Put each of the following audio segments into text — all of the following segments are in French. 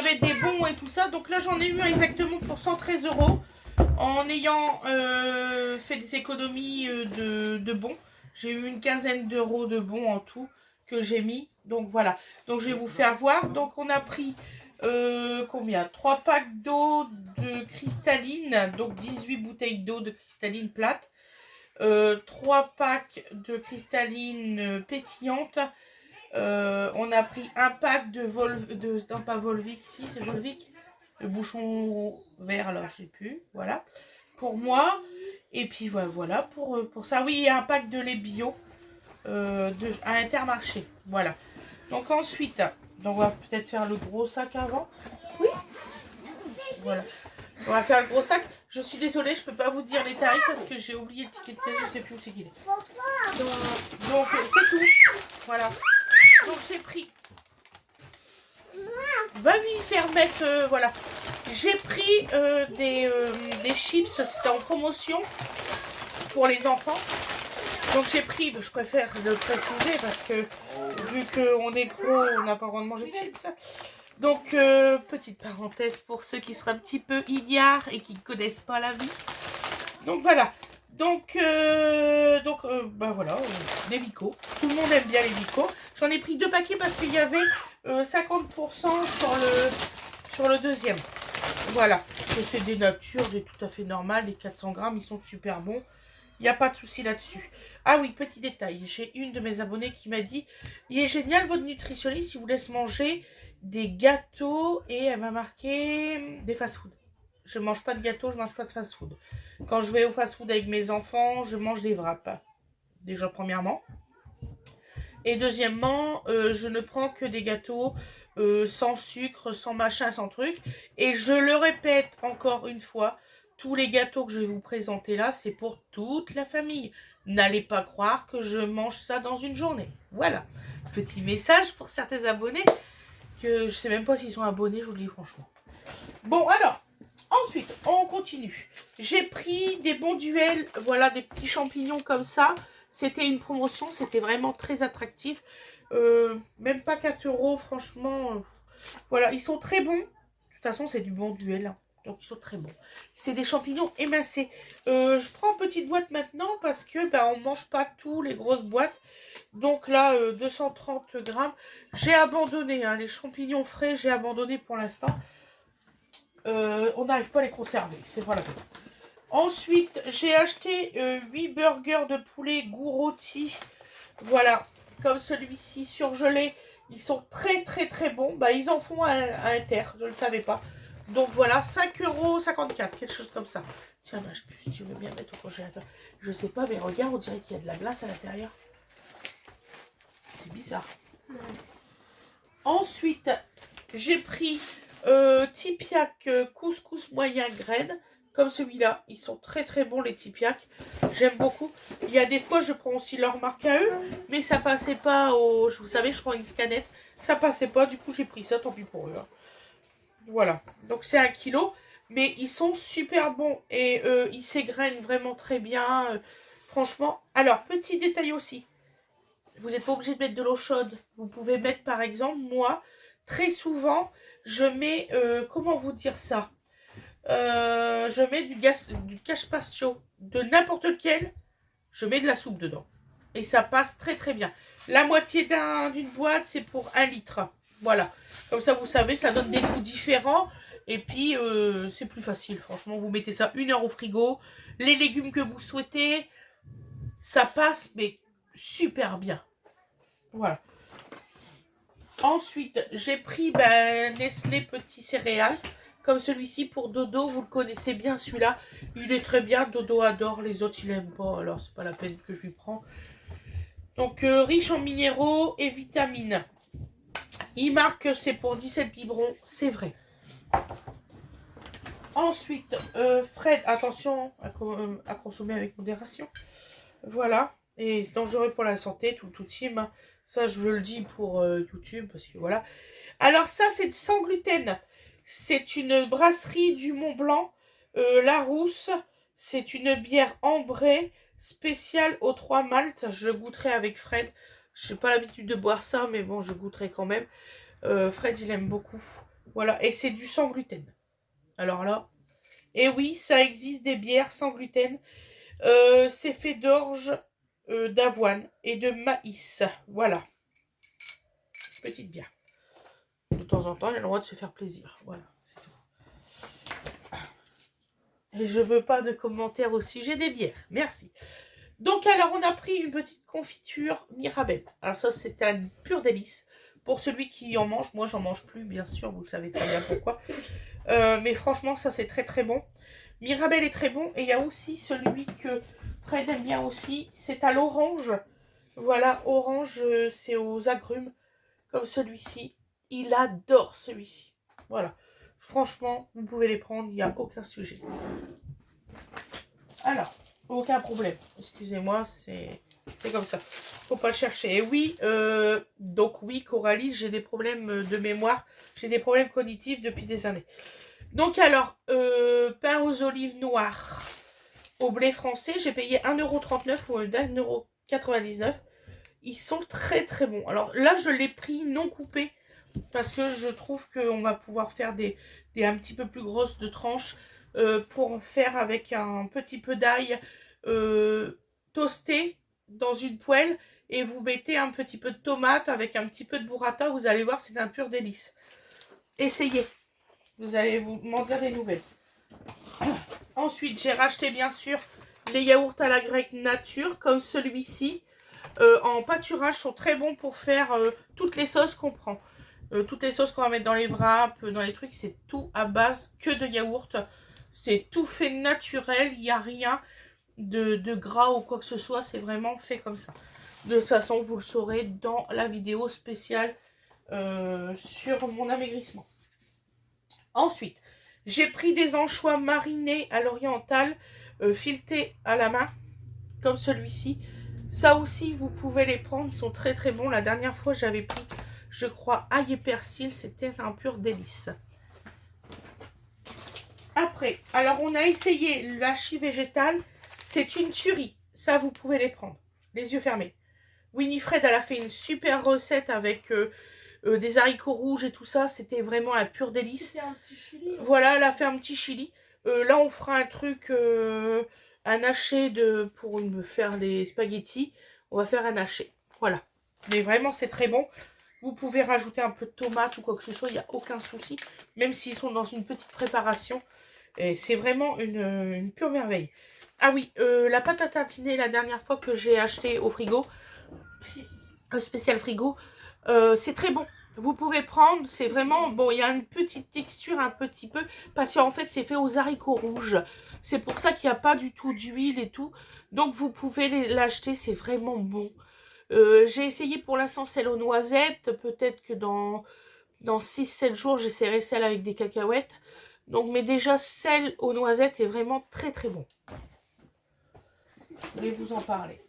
j'avais des bons et tout ça. Donc là, j'en ai eu exactement pour 113 € en ayant fait des économies de bons. J'ai eu une quinzaine d'euros de bons en tout que j'ai mis. Donc voilà. Donc je vais vous faire voir. Donc on a pris combien? 3 packs d'eau de cristalline. Donc 18 bouteilles d'eau de cristalline plate. 3 packs de cristalline pétillante. On a pris un pack de non pas Volvic, si c'est Volvic, le bouchon vert là, je sais plus, voilà, pour moi. Et puis voilà, pour ça, oui, et un pack de lait bio à Intermarché, voilà. Donc ensuite, donc on va peut-être faire le gros sac avant. Oui. Voilà. On va faire le gros sac. Je suis désolée, je peux pas vous dire les tarifs parce que j'ai oublié le ticket de caisse, je sais plus où c'est qu'il est. Donc c'est tout. Voilà. Donc j'ai pris. Va lui faire mettre. Voilà. J'ai pris des chips parce que c'était en promotion pour les enfants. Donc j'ai pris, je préfère le préciser parce que vu qu'on est gros, on n'a pas le droit de manger de chips. Donc petite parenthèse pour ceux qui seraient un petit peu ignares et qui ne connaissent pas la vie. Donc voilà. Donc bah voilà, des Vico. Tout le monde aime bien les Vico. J'en ai pris 2 paquets parce qu'il y avait 50% sur le deuxième. Voilà. C'est des natures, des tout à fait normales, des 400 grammes, ils sont super bons. Il n'y a pas de souci là-dessus. Ah oui, petit détail. J'ai une de mes abonnées qui m'a dit « Il est génial, votre nutritionniste, il vous laisse manger des gâteaux et elle m'a marqué des fast-food. Je ne mange pas de gâteaux, je ne mange pas de fast-food. Quand je vais au fast-food avec mes enfants, je mange des wraps. Déjà, premièrement. Et deuxièmement, je ne prends que des gâteaux sans sucre, sans machin, sans truc. Et je le répète encore une fois, tous les gâteaux que je vais vous présenter là, c'est pour toute la famille. N'allez pas croire que je mange ça dans une journée. Voilà. Petit message pour certains abonnés, que je sais même pas s'ils sont abonnés, je vous le dis franchement. Bon, alors, ensuite, on continue. J'ai pris des bons duels, voilà, des petits champignons comme ça. C'était une promotion, c'était vraiment très attractif. Même pas 4 €, franchement. Voilà, ils sont très bons. De toute façon, c'est du bon duel, hein. Donc, ils sont très bons. C'est des champignons émincés. Je prends petite boîte maintenant parce que on ne mange pas tous les grosses boîtes. Donc là, 230 grammes. J'ai abandonné, hein, les champignons frais, j'ai abandonné pour l'instant. On n'arrive pas à les conserver, c'est pas la peine. Ensuite, j'ai acheté 8 burgers de poulet goût rôti. Voilà, comme celui-ci surgelé. Ils sont très très très bons. Bah, ils en font un Inter, je ne le savais pas. Donc voilà, 5,54 €, quelque chose comme ça. Tiens, bah, si tu veux bien mettre au congélateur. Je sais pas, mais regarde, on dirait qu'il y a de la glace à l'intérieur. C'est bizarre. Ensuite, j'ai pris Tipiak couscous moyen graine. Comme celui-là, ils sont très très bons les Tipiak. J'aime beaucoup. Il y a des fois, je prends aussi leur marque à eux, mais ça passait pas au... Vous savez, je prends une scanette. Ça passait pas, du coup j'ai pris ça, tant pis pour eux. Hein. Voilà, donc c'est 1 kg. Mais ils sont super bons et ils s'égrènent vraiment très bien. Franchement, alors petit détail aussi. Vous n'êtes pas obligé de mettre de l'eau chaude. Vous pouvez mettre par exemple, moi, très souvent, je mets, comment vous dire ça, je mets du cache-paste de n'importe lequel, je mets de la soupe dedans. Et ça passe très très bien. La moitié d'une boîte, c'est pour 1 litre. Voilà. Comme ça, vous savez, ça donne des goûts différents. Et puis, c'est plus facile. Franchement, vous mettez ça 1 heure au frigo. Les légumes que vous souhaitez, ça passe, mais super bien. Voilà. Ensuite, j'ai pris Nestlé Petit Céréales. Comme celui-ci pour Dodo, vous le connaissez bien celui-là. Il est très bien, Dodo adore, les autres il n'aime pas, alors c'est pas la peine que je lui prends. Donc riche en minéraux et vitamines. Il marque que c'est pour 17 biberons, c'est vrai. Ensuite, Fred, attention à consommer avec modération. Voilà, et c'est dangereux pour la santé, tout team. Ça je le dis pour YouTube, parce que voilà. Alors ça c'est sans gluten. C'est une brasserie du Mont Blanc, Larousse. C'est une bière ambrée spéciale aux 3 maltes. Je goûterai avec Fred. Je n'ai pas l'habitude de boire ça, mais bon, je goûterai quand même. Fred, il aime beaucoup. Voilà, et c'est du sans gluten. Alors là, et oui, ça existe des bières sans gluten. C'est fait d'orge, d'avoine et de maïs. Voilà, petite bière. De temps en temps, il a le droit de se faire plaisir. Voilà, c'est tout. Et je veux pas de commentaires au sujet des bières. Merci. Donc alors, on a pris une petite confiture Mirabelle. Alors ça, c'est un pur délice. Pour celui qui en mange, moi j'en mange plus, bien sûr, vous le savez très bien pourquoi. Mais franchement, ça c'est très très bon. Mirabelle est très bon. Et il y a aussi celui que Fred aime bien aussi. C'est à l'orange. Voilà, orange, c'est aux agrumes. Comme celui-ci. Il adore celui-ci. Voilà. Franchement, vous pouvez les prendre, il n'y a aucun sujet. Alors, aucun problème. Excusez-moi, c'est comme ça. Faut pas le chercher. Et oui, donc oui, Coralie, j'ai des problèmes de mémoire. J'ai des problèmes cognitifs depuis des années. Donc alors, pain aux olives noires au blé français, j'ai payé 1,39 € ou 1,99 €. Ils sont très très bons. Alors là, je l'ai pris non coupé parce que je trouve qu'on va pouvoir faire des un petit peu plus grosses de tranches pour faire avec un petit peu d'ail toasté dans une poêle et vous mettez un petit peu de tomate avec un petit peu de burrata. Vous allez voir, c'est un pur délice. Essayez. Vous allez m'en dire des nouvelles. Ensuite, j'ai racheté bien sûr les yaourts à la grecque nature comme celui-ci. En pâturage sont très bons pour faire toutes les sauces qu'on prend. Toutes les sauces qu'on va mettre dans les wraps, dans les trucs, c'est tout à base que de yaourt. C'est tout fait naturel, il n'y a rien de gras ou quoi que ce soit, c'est vraiment fait comme ça. De toute façon, vous le saurez dans la vidéo spéciale sur mon amaigrissement. Ensuite, j'ai pris des anchois marinés à l'oriental, filetés à la main, comme celui-ci. Ça aussi, vous pouvez les prendre, ils sont très très bons. La dernière fois, j'avais pris, je crois, ail et persil, c'était un pur délice. Après, alors on a essayé l'hachis végétal, c'est une tuerie. Ça, vous pouvez les prendre, les yeux fermés. Winifred, elle a fait une super recette avec des haricots rouges et tout ça. C'était vraiment un pur délice. C'est un petit chili. Voilà, elle a fait un petit chili. Là, on fera un truc, un haché pour me faire les spaghettis. On va faire un haché. Voilà. Mais vraiment, c'est très bon. Vous pouvez rajouter un peu de tomate ou quoi que ce soit. Il n'y a aucun souci. Même s'ils sont dans une petite préparation. Et c'est vraiment une pure merveille. Ah oui, la pâte à tartiner, la dernière fois que j'ai acheté au frigo, spécial frigo, c'est très bon. Vous pouvez prendre, c'est vraiment, bon, il y a une petite texture un petit peu, parce qu'en fait, c'est fait aux haricots rouges. C'est pour ça qu'il n'y a pas du tout d'huile et tout. Donc, vous pouvez l'acheter, c'est vraiment bon. J'ai essayé pour l'instant celle aux noisettes. Peut-être que dans 6-7 jours, j'essaierai celle avec des cacahuètes. Donc, mais déjà, celle aux noisettes est vraiment très très bon. Je voulais vous en parler.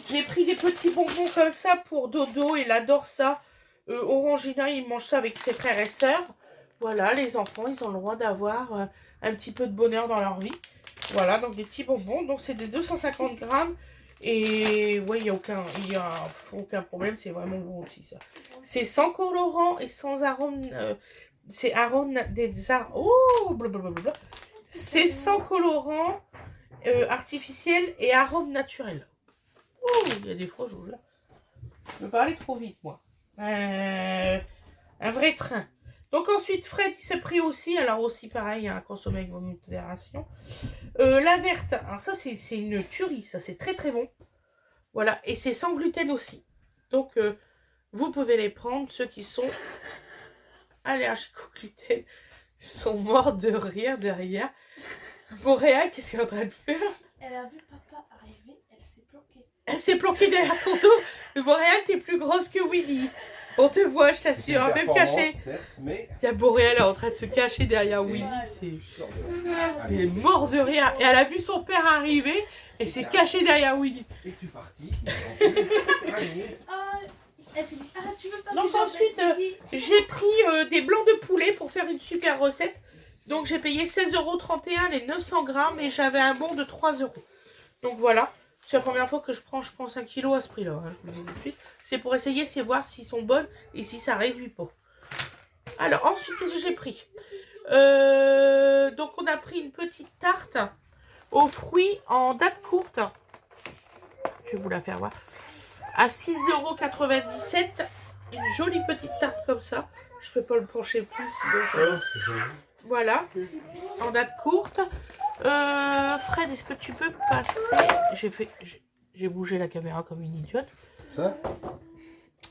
J'ai pris des petits bonbons comme ça pour Dodo. Il adore ça. Orangina, il mange ça avec ses frères et sœurs. Voilà, les enfants, ils ont le droit d'avoir un petit peu de bonheur dans leur vie. Voilà, donc des petits bonbons. Donc, c'est des 250 grammes. Et ouais, il n'y a aucun problème. C'est vraiment bon aussi, ça. C'est sans colorant et sans arôme. C'est arôme des arômes. Oh, blablabla. C'est sans colorant artificiel et arôme naturel. Oh, il y a des fois, je vous jure. Je peux parler trop vite, moi. Un vrai train. Donc ensuite, Fred, il s'est pris aussi, alors aussi pareil, à consommer avec modération. La verte, alors ça, c'est une tuerie, ça, c'est très très bon. Voilà, et c'est sans gluten aussi. Donc, vous pouvez les prendre, ceux qui sont allergiques au gluten sont morts de rire derrière. Boréal, qu'est-ce qu'elle est en train de faire? Elle a vu papa arriver, elle s'est planquée. Elle s'est planquée derrière ton dos. Le Boréal, t'es plus grosse que Winnie. On te voit, je t'assure. Même caché. Mais... Il y a Boréal en train de se cacher derrière Winnie. Elle est morte de rire. Et elle a vu son père arriver et s'est cachée derrière Winnie. Et tu es parti. Elle s'est dit, ah, tu veux pas. Donc ensuite, j'ai pris des blancs de poulet pour faire une super recette. Donc j'ai payé 16,31 € les 900 grammes et j'avais un bon de 3 €. Donc voilà. C'est la première fois que je prends 5 kilos à ce prix-là, hein, je vous le dis tout de suite. C'est pour essayer, c'est voir s'ils sont bonnes et si ça réduit pas. Alors, ensuite, qu'est-ce que j'ai pris? Donc, on a pris une petite tarte aux fruits en date courte. Je vais vous la faire voir. À 6,97 €. Une jolie petite tarte comme ça. Je ne peux pas le pencher plus. Sinon ça... Voilà. En date courte. Fred, est-ce que tu peux passer... J'ai bougé la caméra comme une idiote. Ça?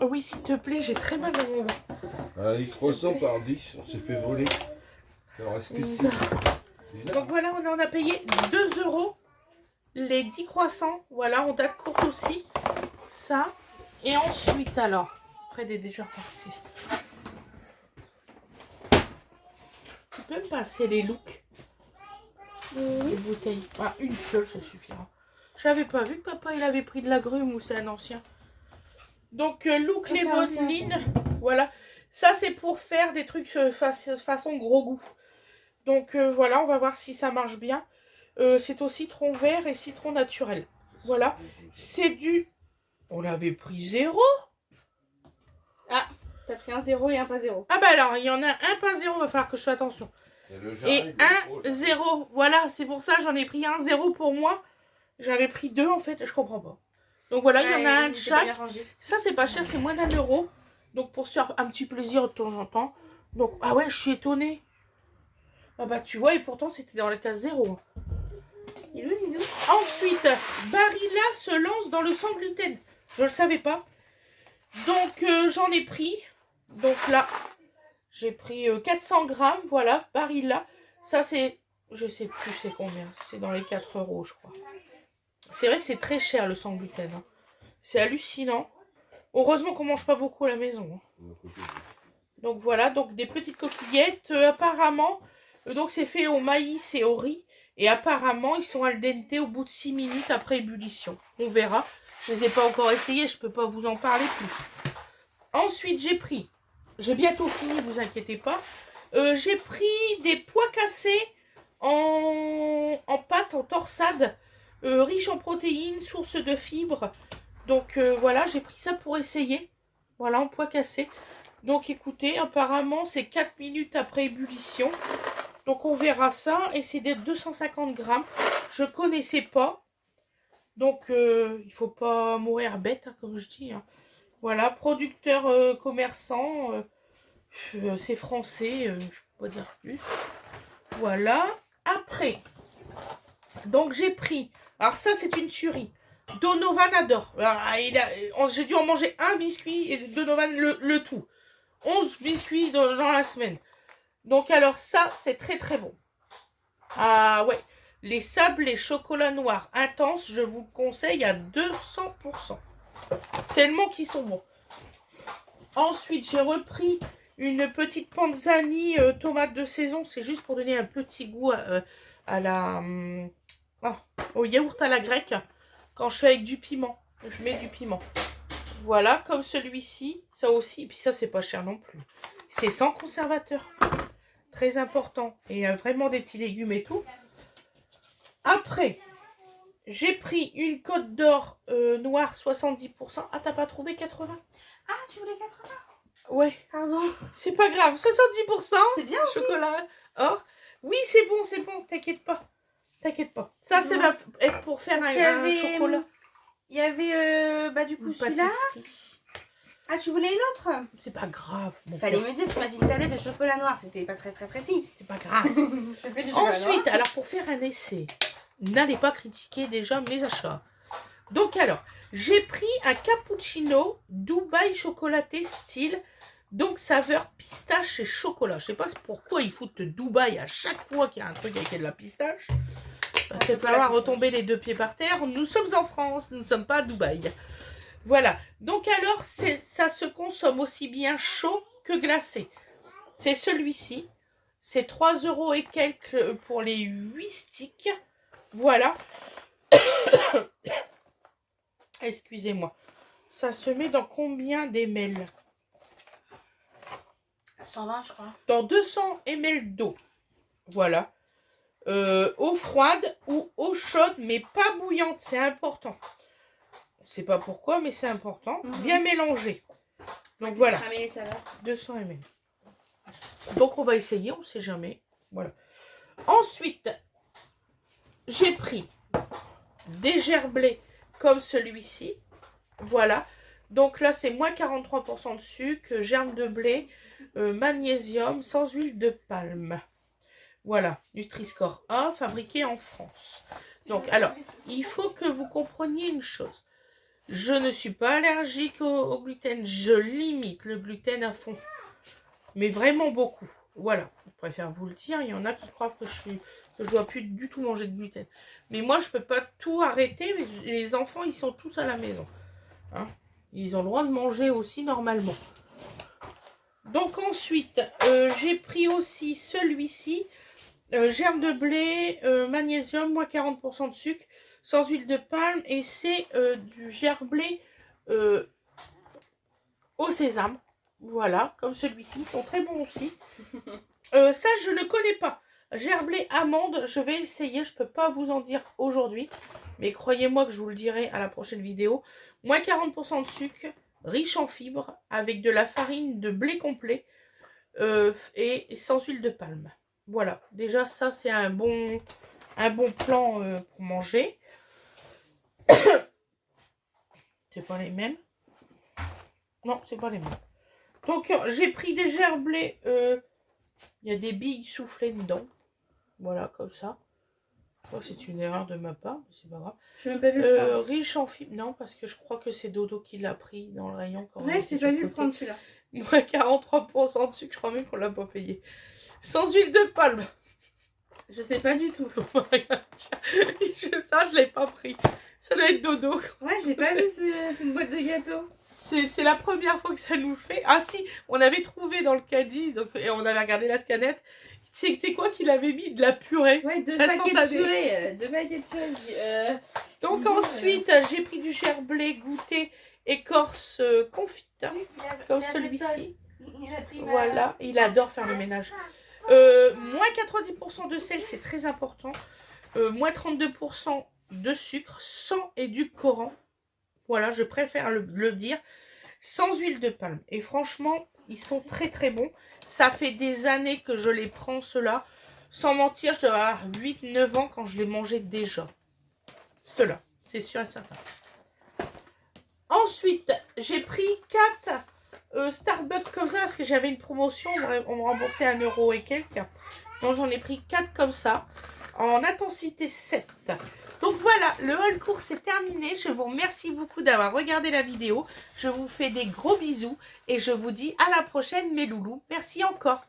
Oui, s'il te plaît, j'ai très mal dans mon bras. Les croissants par 10, on s'est fait voler. Alors est-ce que c'est bizarre? Donc voilà, on en a payé 2 € les 10 croissants. Voilà, en date courte aussi. Ça. Et ensuite, alors, Fred est déjà reparti. Tu peux me passer les looks? Les bouteilles. Ah, une seule, ça suffira. J'avais pas vu que papa il avait pris de l'agrumes ou c'est un ancien. Donc, look les bonnes lignes. Voilà. Ça, c'est pour faire des trucs façon gros goût. Donc, voilà, on va voir si ça marche bien. C'est au citron vert et citron naturel. Voilà. C'est du... On l'avait pris 0. Ah, t'as pris un 0 et un pas 0. Ah bah alors, il y en a un pas 0, il va falloir que je fasse attention. Et un 0. Voilà, c'est pour ça j'en ai pris un 0 pour moi. J'avais pris 2 en fait, je comprends pas. Donc voilà, il y en a un de chaque. Ça, c'est pas cher, c'est moins d'1 €. Donc pour se faire un petit plaisir de temps en temps. Donc, ah ouais, je suis étonnée. Ah bah tu vois, et pourtant c'était dans la case 0. Ensuite, Barilla se lance dans le sans gluten. Je le savais pas. Donc j'en ai pris. Donc là, j'ai pris 400 grammes. Voilà, Barilla. Ça c'est, je sais plus c'est combien. C'est dans les 4 € je crois. C'est vrai que c'est très cher le sans gluten. Hein. C'est hallucinant. Heureusement qu'on mange pas beaucoup à la maison. Hein. Donc voilà, donc des petites coquillettes. Apparemment, donc c'est fait au maïs et au riz. Et apparemment, ils sont al dente au bout de 6 minutes après ébullition. On verra. Je ne les ai pas encore essayés, je ne peux pas vous en parler plus. Ensuite, j'ai bientôt fini, vous inquiétez pas. J'ai pris des pois cassés en pâte, en torsade, riche en protéines, source de fibres. Donc voilà, j'ai pris ça pour essayer. Voilà, en pois cassés. Donc écoutez, apparemment, c'est 4 minutes après ébullition. Donc on verra ça. Et c'est des 250 grammes. Je connaissais pas. Donc il faut pas mourir bête, hein, comme je dis. Hein. Voilà, producteur commerçant. C'est français. Je peux pas dire plus. Voilà. Après. Donc j'ai pris. Alors ça c'est une tuerie. Donovan adore. J'ai dû en manger un biscuit et Donovan le tout. 11 biscuits dans la semaine. Donc alors ça, c'est très très bon. Ah ouais. Les sablés chocolat noir intense, je vous le conseille à 200%. Tellement qu'ils sont bons. Ensuite, j'ai repris une petite panzani tomate de saison. C'est juste pour donner un petit goût à la... au yaourt à la grecque. Quand je fais avec du piment. Je mets du piment. Voilà, comme celui-ci. Ça aussi. Et puis ça, c'est pas cher non plus. C'est sans conservateur. Très important. Et vraiment des petits légumes et tout. Après, j'ai pris une Côte d'Or noire 70%. Ah, t'as pas trouvé 80? Ah, tu voulais 80? Ouais. Pardon. C'est pas grave. 70%. C'est bien aussi. Chocolat or. Oui, c'est bon. T'inquiète pas. T'inquiète pas. Ça, ça va être pour faire un chocolat. Il y avait, du coup, celui-là. Ah, tu voulais une autre? C'est pas grave. Fallait me dire, tu m'as dit une tablette de chocolat noir. C'était pas très très précis. C'est pas grave. Ensuite, alors pour faire un essai, n'allez pas critiquer déjà mes achats. Donc alors, j'ai pris un cappuccino Dubaï chocolaté style, donc saveur pistache et chocolat. Je sais pas pourquoi ils foutent Dubaï à chaque fois qu'il y a un truc avec de la pistache. Il va peut-être falloir retomber les 2 pieds par terre. Nous sommes en France, nous ne sommes pas à Dubaï. Voilà. Donc alors, ça se consomme aussi bien chaud que glacé. C'est celui-ci. C'est 3 € et quelques pour les 8 sticks. Voilà. Excusez-moi. Ça se met dans combien d'ml? 120, je crois. Dans 200 ml d'eau. Voilà. Eau froide ou eau chaude, mais pas bouillante. C'est important. On ne sait pas pourquoi, mais c'est important. Bien mélangé. Donc voilà. 200 ml. Donc on va essayer, on ne sait jamais. Voilà. Ensuite, j'ai pris des gerblés comme celui-ci. Voilà. Donc là, c'est moins 43% de sucre, germe de blé, magnésium, sans huile de palme. Voilà, Nutri-Score 1, fabriqué en France. Donc, alors, il faut que vous compreniez une chose. Je ne suis pas allergique au gluten. Je limite le gluten à fond. Mais vraiment beaucoup. Voilà, je préfère vous le dire. Il y en a qui croient que je dois plus du tout manger de gluten. Mais moi, je peux pas tout arrêter. Mais les enfants, ils sont tous à la maison. Hein, ils ont le droit de manger aussi normalement. Donc ensuite, j'ai pris aussi celui-ci. Germe de blé, magnésium, moins 40% de sucre, sans huile de palme. Et c'est du gerblé au sésame. Voilà, comme celui-ci. Ils sont très bons aussi. Ça, je ne connais pas. Gerblé amande, je vais essayer. Je ne peux pas vous en dire aujourd'hui. Mais croyez-moi que je vous le dirai à la prochaine vidéo. Moins 40% de sucre, riche en fibres, avec de la farine de blé complet et sans huile de palme. Voilà, déjà ça c'est un bon plan pour manger. C'est pas les mêmes. Non, c'est pas les mêmes. Donc j'ai pris des gerblés. Il y a des billes soufflées dedans. Voilà, comme ça. Je crois que c'est une erreur de ma part, mais c'est pas grave. Je n'ai même pas vu le prendre. Riche en fibres. Non, parce que je crois que c'est Dodo qui l'a pris dans le rayon. Quand Ouais, je t'ai pas vu le prendre celui-là. Moins 43% de sucre, je crois même qu'on l'a pas payé. Sans huile de palme. Je sais pas du tout. Ça, je l'ai pas pris. Ça doit être Dodo. Ouais, j'ai pas vu, c'est une boîte de gâteaux. C'est la première fois que ça nous le fait. Ah si, on avait trouvé dans le caddie, donc, et on avait regardé la scanette. C'était quoi qu'il avait mis? De la purée. Ouais, 2 paquets de purée. 2 paquets de purée. Donc ensuite, j'ai pris du gerblé goûté écorce confite. Comme celui-ci. Voilà, il adore faire le ménage. Moins 90% de sel, c'est très important. Moins 32% de sucre, sans édulcorant. Voilà, je préfère le dire. Sans huile de palme. Et franchement, ils sont très très bons. Ça fait des années que je les prends, ceux-là. Sans mentir, je dois avoir 8-9 ans quand je les mangeais déjà. Ceux-là, c'est sûr et certain. Ensuite, j'ai pris 4 Starbucks comme ça parce que j'avais une promotion. On me remboursait 1 € et quelques. Donc j'en ai pris 4 comme ça. En intensité 7. Donc voilà, le haul course est terminé. Je vous remercie beaucoup d'avoir regardé la vidéo. Je vous fais des gros bisous. Et je vous dis à la prochaine mes loulous. Merci encore.